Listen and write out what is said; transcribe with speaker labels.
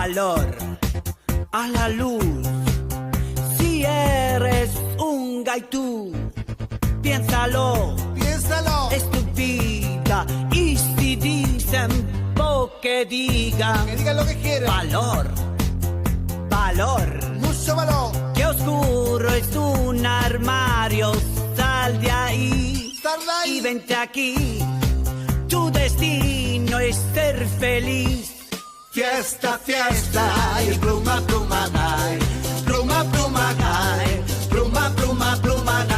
Speaker 1: valor a la luz. Si eres un gaitú, piénsalo,
Speaker 2: Piénsalo.
Speaker 1: es tu vida. Y si dicen que digan
Speaker 2: lo que quieran.
Speaker 1: valor, valor.
Speaker 2: Mucho valor.
Speaker 1: Qué oscuro es un armario, sal de ahí.
Speaker 2: Sal de ahí.
Speaker 1: Y vente aquí. Tu destino es ser feliz.
Speaker 2: Fiesta, fiesta, y pluma, pluma, night. Pluma, pluma, night. Pluma, pluma, pluma, night.